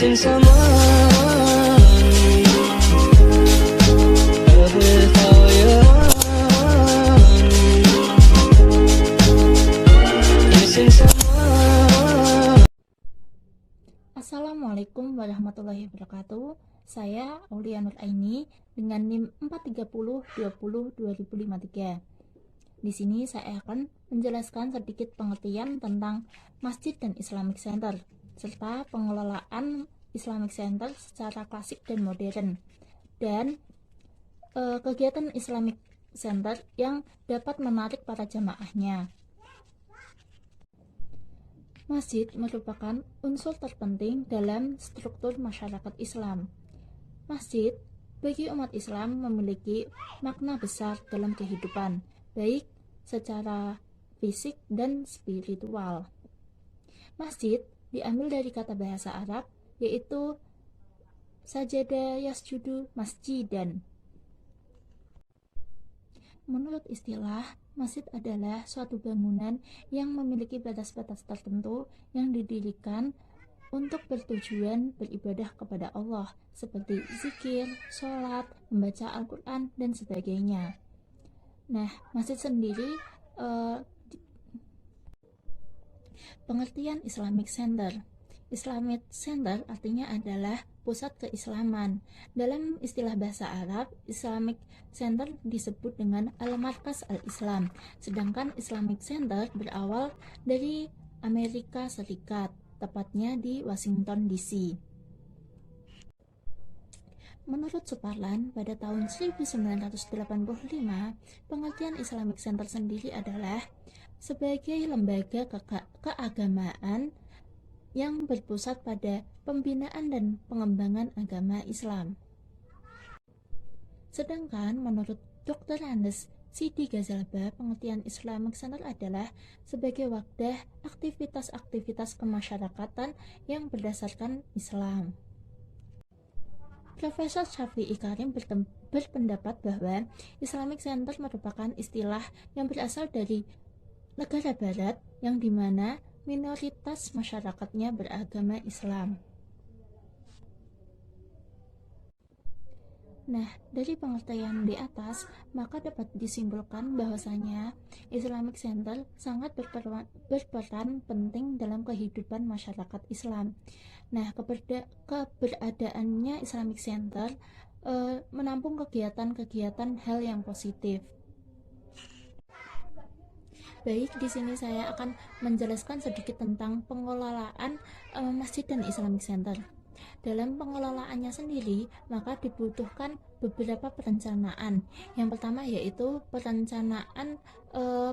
mesin samaan berkhayal mesin samaan. Assalamualaikum warahmatullahi wabarakatuh. Saya Aulia Nur Aini dengan NIM 430202053. Di sini saya akan menjelaskan sedikit pengertian tentang masjid dan Islamic Center serta pengelolaan Islamic Center secara klasik dan modern, dan kegiatan Islamic Center yang dapat menarik para jamaahnya. Masjid merupakan unsur terpenting dalam struktur masyarakat Islam. Masjid bagi umat Islam memiliki makna besar dalam kehidupan, baik secara fisik dan spiritual. Masjid diambil dari kata bahasa Arab, yaitu sajada yasjudu masjidan. Menurut istilah, masjid adalah suatu bangunan yang memiliki batas-batas tertentu yang didirikan untuk bertujuan beribadah kepada Allah, seperti zikir, sholat, membaca Al-Quran, dan sebagainya. Nah, masjid sendiri, pengertian Islamic Center. Islamic Center artinya adalah pusat keislaman. Dalam istilah bahasa Arab, Islamic Center disebut dengan Al-Markas Al-Islam, sedangkan Islamic Center berawal dari Amerika Serikat, tepatnya di Washington DC. Menurut Suparlan, pada tahun 1985, pengertian Islamic Center sendiri adalah sebagai lembaga keagamaan yang berpusat pada pembinaan dan pengembangan agama Islam. Sedangkan menurut Dr. Andes Sidi Ghazalba, pengertian Islamic Center adalah sebagai wadah aktivitas-aktivitas kemasyarakatan yang berdasarkan Islam. Profesor Syafi'i Karim berpendapat bahwa Islamic Center merupakan istilah yang berasal dari negara barat yang dimana minoritas masyarakatnya beragama Islam. Nah, dari pengertian di atas, maka dapat disimpulkan bahwasanya Islamic Center sangat berperan penting dalam kehidupan masyarakat Islam. Nah, keberadaannya Islamic Center menampung kegiatan-kegiatan hal yang positif. Baik, di sini saya akan menjelaskan sedikit tentang pengelolaan masjid dan Islamic Center. Dalam pengelolaannya sendiri, maka dibutuhkan beberapa perencanaan. Yang pertama yaitu perencanaan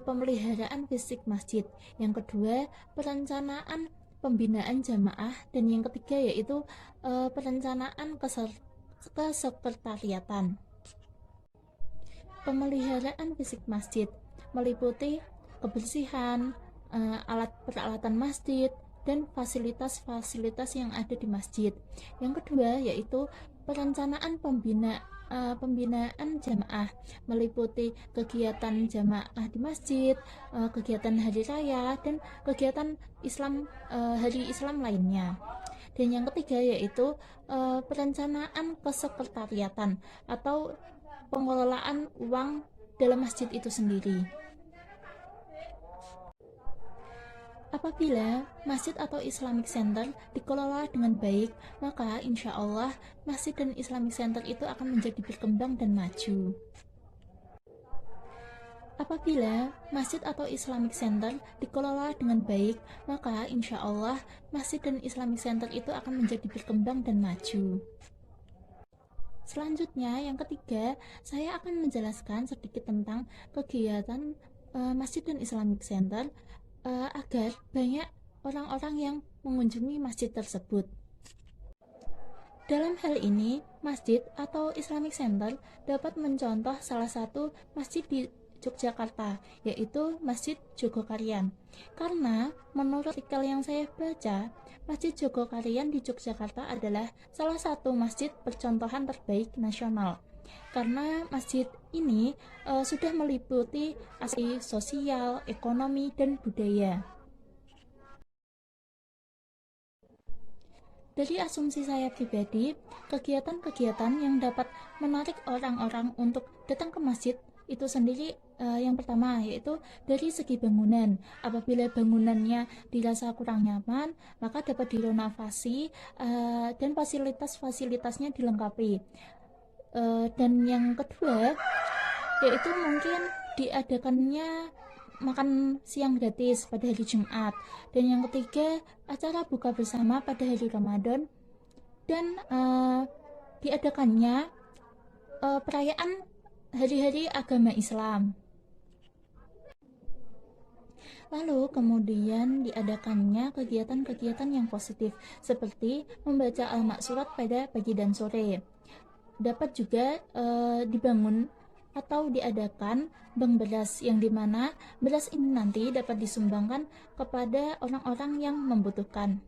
pemeliharaan fisik masjid. Yang kedua, perencanaan pembinaan jamaah, dan yang ketiga yaitu perencanaan kesekretariatan. Pemeliharaan fisik masjid meliputi kebersihan, alat peralatan masjid, dan fasilitas-fasilitas yang ada di masjid. Yang kedua yaitu perencanaan pembinaan jamaah, meliputi kegiatan jamaah di masjid, kegiatan hari raya, dan kegiatan hari Islam lainnya. Dan yang ketiga yaitu perencanaan kesekretariatan atau pengelolaan uang dalam masjid itu sendiri. Apabila masjid atau Islamic Center dikelola dengan baik, maka insya Allah masjid dan Islamic Center itu akan menjadi berkembang dan maju. Apabila masjid atau Islamic Center dikelola dengan baik, maka insya Allah masjid dan Islamic Center itu akan menjadi berkembang dan maju. Selanjutnya, yang ketiga, saya akan menjelaskan sedikit tentang kegiatan masjid dan Islamic Center agar banyak orang-orang yang mengunjungi masjid tersebut. Dalam hal ini, masjid atau Islamic Center dapat mencontoh salah satu masjid di Yogyakarta, yaitu Masjid Jogokarian. Karena menurut artikel yang saya baca, Masjid Jogokarian di Yogyakarta adalah salah satu masjid percontohan terbaik nasional. Karena masjid ini sudah meliputi aspek sosial, ekonomi, dan budaya. Dari asumsi saya pribadi, kegiatan-kegiatan yang dapat menarik orang-orang untuk datang ke masjid itu sendiri, yang pertama yaitu dari segi bangunan. Apabila bangunannya dirasa kurang nyaman, maka dapat direnovasi, dan fasilitas-fasilitasnya dilengkapi. Dan yang kedua yaitu mungkin diadakannya makan siang gratis pada hari Jumat, dan yang ketiga acara buka bersama pada hari Ramadan, dan diadakannya perayaan hari-hari agama Islam. Lalu kemudian diadakannya kegiatan-kegiatan yang positif seperti membaca al-maksurat pada pagi dan sore. Dapat juga dibangun atau diadakan bank beras, yang dimana beras ini nanti dapat disumbangkan kepada orang-orang yang membutuhkan.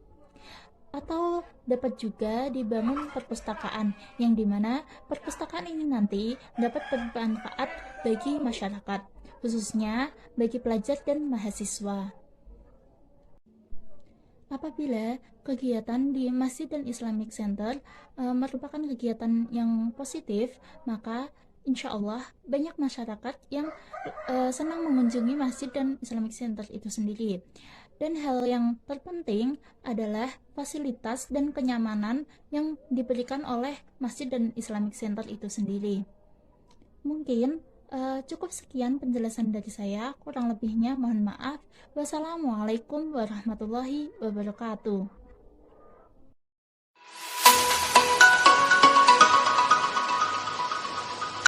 Atau dapat juga dibangun perpustakaan, yang dimana perpustakaan ini nanti dapat bermanfaat bagi masyarakat, khususnya bagi pelajar dan mahasiswa. Apabila kegiatan di Masjid dan Islamic Center merupakan kegiatan yang positif, maka insya Allah banyak masyarakat yang senang mengunjungi Masjid dan Islamic Center itu sendiri. Dan hal yang terpenting adalah fasilitas dan kenyamanan yang diberikan oleh Masjid dan Islamic Center itu sendiri. Mungkin cukup sekian penjelasan dari saya, kurang lebihnya mohon maaf. Wassalamualaikum warahmatullahi wabarakatuh.